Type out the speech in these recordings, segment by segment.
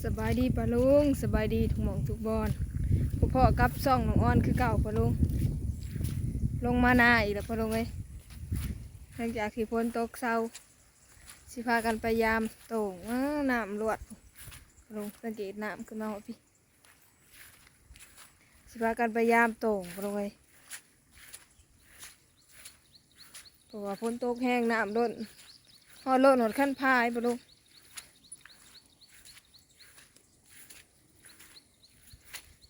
สบายดีปะลุงสบายดีทุกหม่องทุกบอนพ่อกับซ่องน้องอ้อนคือเก่าปะลุงลงมาหน้าอีกแล้วปะลุงเลยหลังจากที่ฝนตกเศร้าสิพากันไปยามโต่งน้ำรวดปะลุงสังเกตน้ำขึ้นมาหัวพี่สิพากันไปยามโต่งปะลุงเลยเพราะว่าฝนตกแห้งน้ำล้นพอล้นหดขั้นพายปะลุง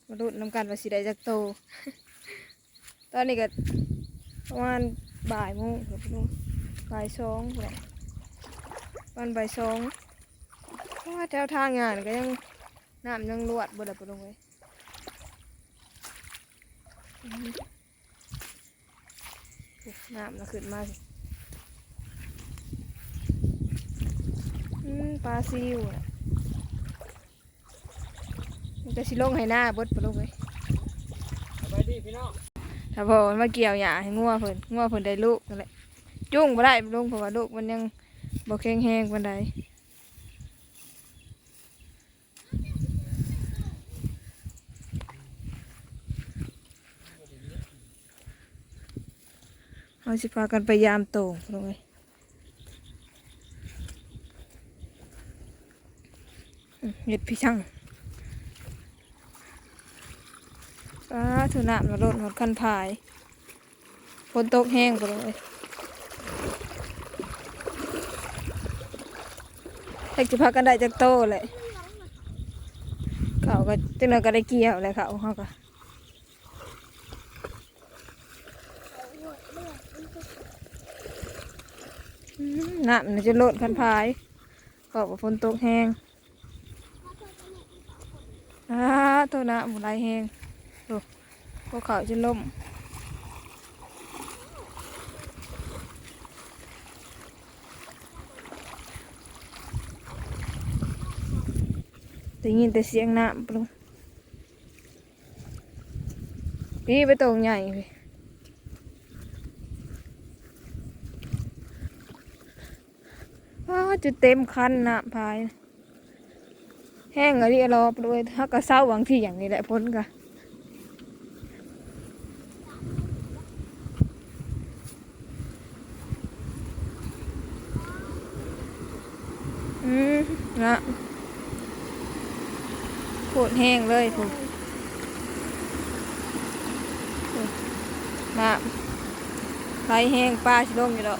มาดูน้ำกันว่าสีใดจากโต ตอนนี้ก็ประมาณบ่ายโมงครับพี่น้องบ่ายสองเลยวันบ่ายสองเพราะว่าแถวทางงานก็ยังน้ำยังรวดบนระเบิดลงเลยน้ำน่ะขึ้นมาสิปลาซิวน่ะมันจะสิลงให้หน้าบดปลงเลยสบายดีพี่น้องถ้าพอมันมาเกี่ยวหญ้าให้งัวเพิ่นได้ลูกนั่นแหละจุ้งบ่ได้ลงเพราะว่าลูกมันยังบ่แข็งแรงปานใดเราสิพากันไปยามโต่งลงเลยเห็ดพี่ช่างถุน้ำมาลดหมดคันพายฝนตกแห้งไปเลยเด็กจะพากันได้จากโตเลยเขาก็จังเลยก็ได้เกี่ยวเลยเขาก็น้ำมันจะลดคันพายเขาบอกฝนตกแห้งตัวน้ำหมดไรแห้งพวกเขาจะล่มได้ยินแต่เสียงน้ำปลุงพี่ไปตรงใหญ่เลยจะเต็มคันน้ำพายแห้งอะไรรอปลุยถ้าก็เศร้าหวังที่อย่างนี้แหละพ้นกันนะโคตรแห้งเลยผมน้ำไหลแห้งปลาชิลงอยู่แล้ว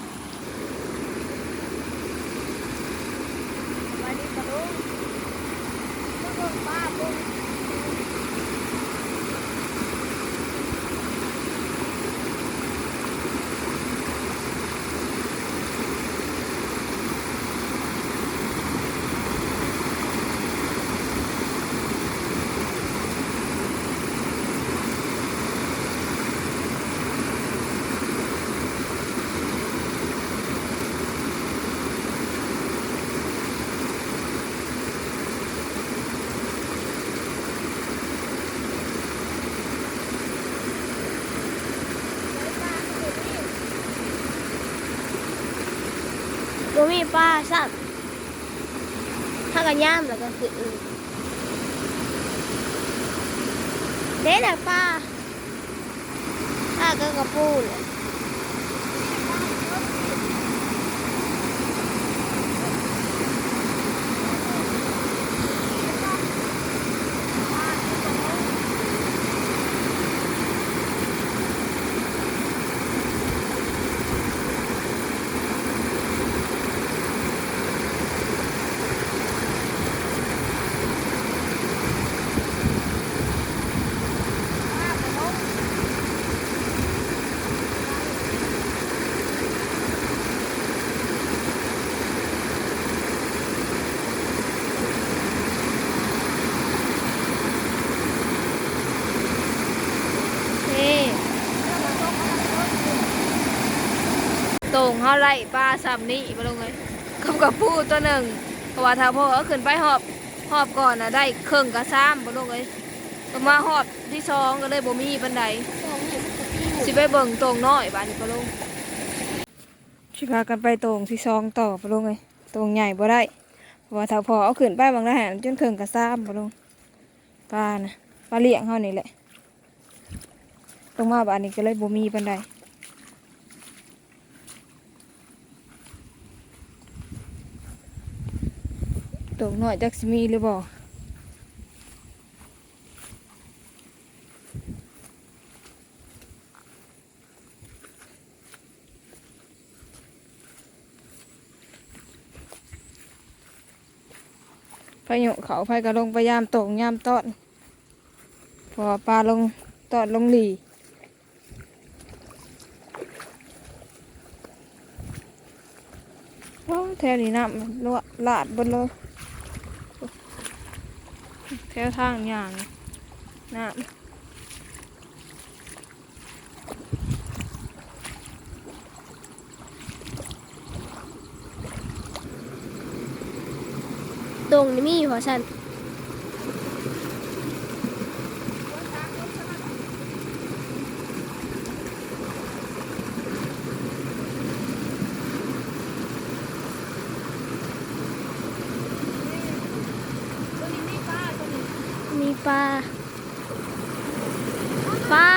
บ่มีปลาสัตว์ถ้ากันย่ามแล้วก็คือเด็ดแต่ปลาถ้าก็กระปูเลยโต่งเขาไล่ปลาซ้ำนี่มาลงเลยกับผู้ตัวหนึ่งเพราะว่าถ้าพ่อเขาขึ้นไปหอบก่อนนะได้เครื่องกระซ้ำมาลงเลยก็มาหอบที่สองก็เลยบ่มีบันไดสิไปเบิ่งโต่งน้อยบ้านนี้มาลงสิพากันไปโต่งที่สองต่อมาลงเลยโต่งใหญ่บ่ได้ ว่าถ้าพอเอาขึ้นไปบางได้จนเคิงกระซ้ำปะลุงปลานะปลาเลี้ยงเขานี่แหละลงมาบ้านนี้ก็เลยบ่มีปันใดตกหน่อยจักสิมีหรือบ่พายุเขาพายกระลงไปยามตกยามตอนพอปลาลงตอดลงหลีว้าวแถวนี้น้ำลวลาดบนเลยแถวทางอย่างน้ำ ตรงนี่มีอยู่พอฉันมีปลาปลา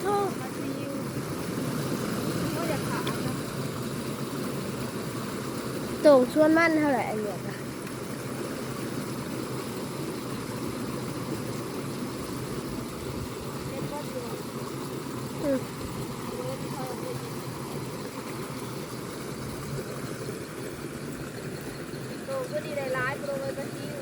ทูตรงชวนมันเท่าไหร่อันเนี้ยค่ะอืมโตก็ดีได้ร้ายโปรเลยปลาซิว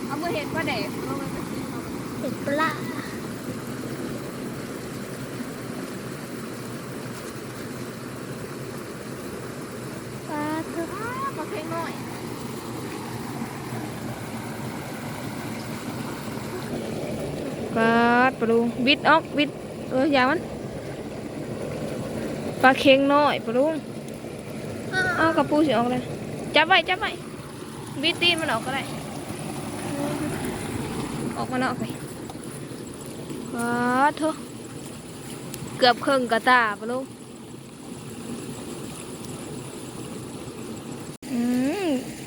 เอามาเห็ดปลาแดกโปรเลยปลาซิว เห็ดปลาปลาทู ปลาเค็งน้อยปลาปลาลูวิดออกวิดยามันปลาเค็งน้อยปลาลูเอากระปูสิออกเลยจับไว้จับไว้วิดตีนมันออกก็ได้ออกมานอกไปปลาเถอะเกือบครึ่งกระตาปลาลู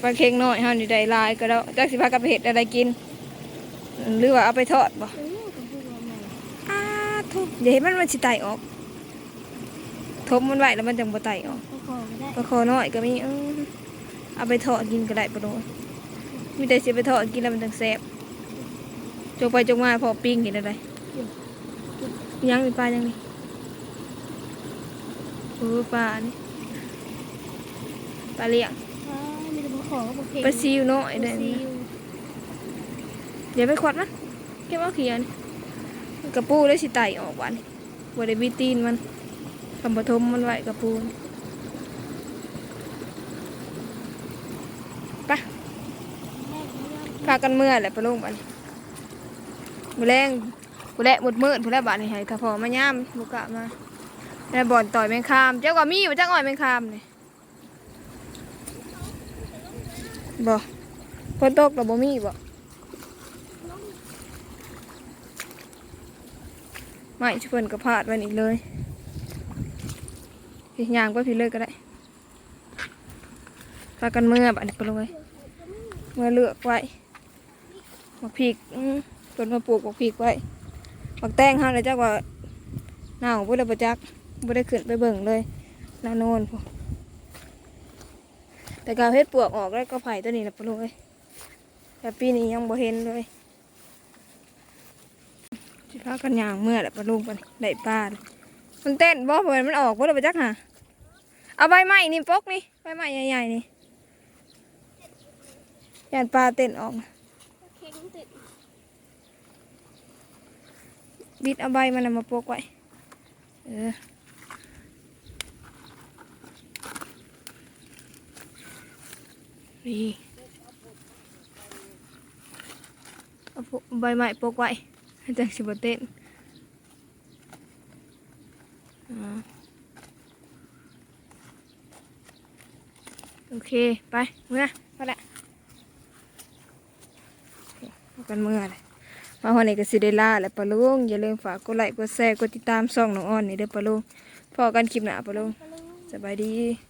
ปลาเค็งน้อยเฮานี่ได้หลายก็แล้วจักสิพากันไปเฮ็ดอะไรกินหรือว่าเอาไปทอดบ่อ้าทุบอย่าให้มันสิไตออกทบมันไว้แล้วมันจังบ่ไตออกปลาคอน้อยก็มีเอาไปทอดกินก็ได้ปะโดมีแต่สิไปทอดกินแล้วมันจังแซ่บจกไปจกมาพอปิ้งเห็นอะไรยังมีปลายังนี่ปลาอันนี้ปลาเลี้ยง มีแต่ปลาขอปลาเค็ง ปลาซิวน้อยเด้อนี่เดี๋ยวไปขวดมันเก็บเอาเขียนกระปูได้สิไตออกวันบ่ได้บีตีนมันคำปฐมมันไว้กระปูไปพากันเมื่อแหละไปลงบัดนี้มื้อแรงผู้แลหมดมื้อผู้แลบาดนี่ให้ถ้าพอมาย่ามบ่กะมาแล้วบ่อนต่อยแมงคามเจ้าก็มีอยู่จักอ้อยแมงคามนี่บ่ฝนตกแล้วบ่มีบ่ไม่ช่วยกับพาดวันอีกเลยพี่ยางก็พี่เลยก็ได้พากันเมื่อบัดนี้ไปเลยเมื่อเลือกไว้บักพริกต้นมาปลูกบักพริกไว้บักแตงเฮาเลยจักว่าหนาวบ่ได้ประจักบ่ได้ขึ้นไปเบิ่งเลยนาโนนพวกแต่กาวเฮ็ดปวกออกแล้วก็ไผ่ตัวนี้นะไปเลยแต่ปีนี้ยังบ่เห็นเลยสิพากันย่างเมื่อแหละปลาลูกมันได้ปลามันเต้นบ่เปิดมันออกบ่ได้ไปจักหาเอาใบไม้นี่ปกนี่ใบไม้ใหญ่ๆนี่ย่านปลาเต้นออกบิดเอาใบมันมาปกไว้นี่เอาใบไม้ปกไว้จังสิบ่เต้น โอเคไปเมื่อพอละเอากันเมื่อเลยมาวันนี้ก็สิได้ลาแหละปะลุงอย่าลืมฝากกดไลค์กดแชร์กดติดตามช่องน้องอ้อนนี่เด้อปะลุงพอกันคลิปหน้าปะลุงสบายดี